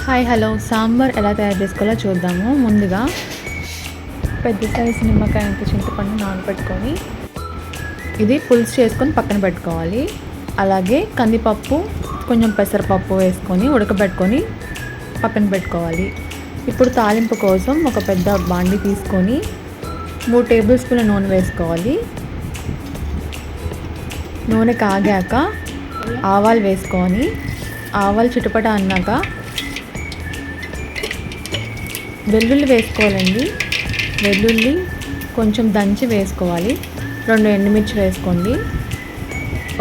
Hi hello sambar ఎలా తయారు చేసుకోవాలో చూద్దాము. ముందుగా పెద్ద సైజు నిమ్మకాయ అంత చింతపండు నానబెట్టుకొని ఇది పులుసు చేసుకొని పక్కన పెట్టుకోవాలి. అలాగే కందిపప్పు కొంచెం పెసరపప్పు వేసుకొని ఉడకబెట్టుకొని పక్కన పెట్టుకోవాలి. ఇప్పుడు తాలింపు కోసం ఒక పెద్ద బాండి తీసుకొని 3 టేబుల్ స్పూన్ల నూనె వేసుకోవాలి. నూనె కాగాక ఆవాలు వేసుకొని ఆవాలు చిటపట అన్నాక వెల్లుల్లి వేసుకోవాలండి. వెల్లుల్లి కొంచెం దంచి వేసుకోవాలి. 2 ఎండుమిర్చి వేసుకోండి.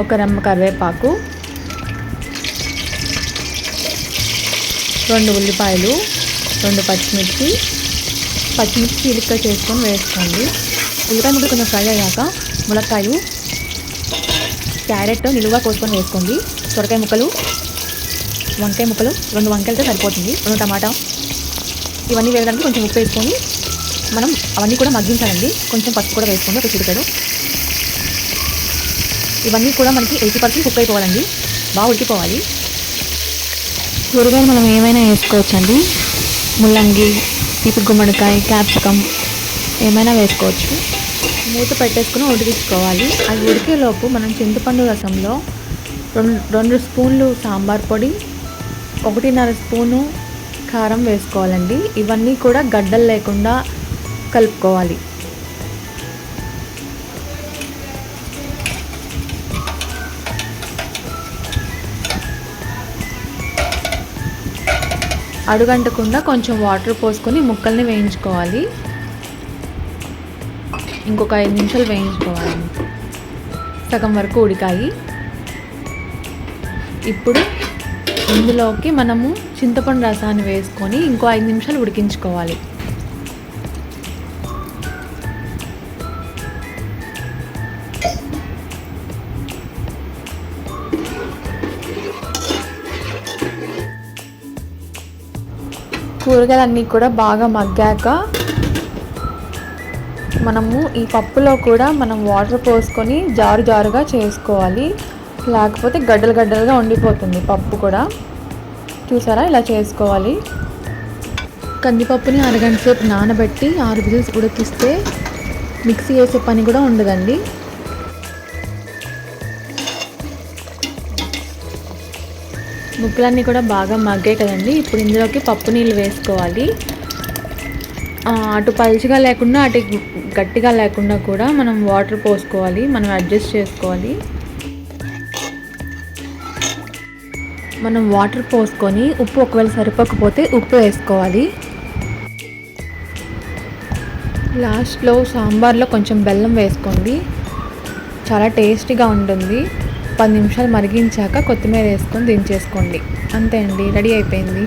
ఒక రెమ్మ కరివేపాకు, 2 ఉల్లిపాయలు, 2 పచ్చిమిర్చి చీలిక చేసుకొని వేసుకోండి. ఉల్లిపాయ ముక్కలు కొంచెం ఫ్రై అయ్యాక ములక్కాయ, క్యారెట్ నిలువుగా కోసుకొని వేసుకోండి. సొరకాయ ముక్కలు, వంకాయ ముక్కలు 2 వంకాయలతో సరిపోతుంది. 2 టమాటా ఇవన్నీ వేయడానికి కొంచెం ఉప్పు వేసుకొని మనం అవన్నీ కూడా మగ్గించాలండి. కొంచెం పసుపు కూడా వేసుకోండి, ఒక చిటికెడు. ఇవన్నీ కూడా మనకి 80% కుక్ అయిపోవాలండి, బాగా ఉడికిపోవాలి. కూరగాయలు మనం ఏమైనా వేసుకోవచ్చండి. ముల్లంగి, తీపి గుమ్మడికాయ, క్యాప్సికమ్ ఏమైనా వేసుకోవచ్చు. మూత పెట్టేసుకుని ఉడికించుకోవాలి. అది ఉడికేలోపు మనం చింతపండు రసంలో 2 స్పూన్లు సాంబార్ పొడి, 1.5 స్పూను కారం వేసుకోవాలండి. ఇవన్నీ కూడా గడ్డలు లేకుండా కలుపుకోవాలి. అడుగంటకుండా కొంచెం వాటర్ పోసుకొని ముక్కల్ని వేయించుకోవాలి. ఇంకొక 5 నిమిషాలు వేయించుకోవాలి. సగం వరకు ఉడికాయి. ఇప్పుడు ఇందులోకి మనము చింతపండు రసాన్ని వేసుకొని ఇంకో 5 నిమిషాలు ఉడికించుకోవాలి. కూరగాయలన్నీ కూడా బాగా మగ్గాక మనము ఈ పప్పులో కూడా మనం వాటర్ పోసుకొని జారుగా చేసుకోవాలి. లేకపోతే గడ్డలుగా ఉండిపోతుంది పప్పు కూడా. చూసారా, ఇలా చేసుకోవాలి. కందిపప్పుని అరగంట సేపు నానబెట్టి 6 విజిల్స్ ఉడికిస్తే మిక్సీ వేసే పని కూడా ఉండదండి. ముక్కలన్నీ కూడా బాగా మగ్గాయి కదండి. ఇప్పుడు ఇందులోకి పప్పు నీళ్ళు వేసుకోవాలి. అటు పలుచగా లేకుండా అటు గట్టిగా లేకుండా కూడా మనం వాటర్ పోసుకోవాలి. మనం అడ్జస్ట్ చేసుకోవాలి. మనం వాటర్ పోసుకొని ఉప్పు ఒకవేళ సరిపోకపోతే ఉప్పు వేసుకోవాలి. లాస్ట్లో సాంబార్లో కొంచెం బెల్లం వేసుకోండి, చాలా టేస్టీగా ఉంటుంది. 10 నిమిషాలు మరిగించాక కొత్తిమీర వేసుకొని దించేసుకోండి. అంతే అండి, రెడీ అయిపోయింది.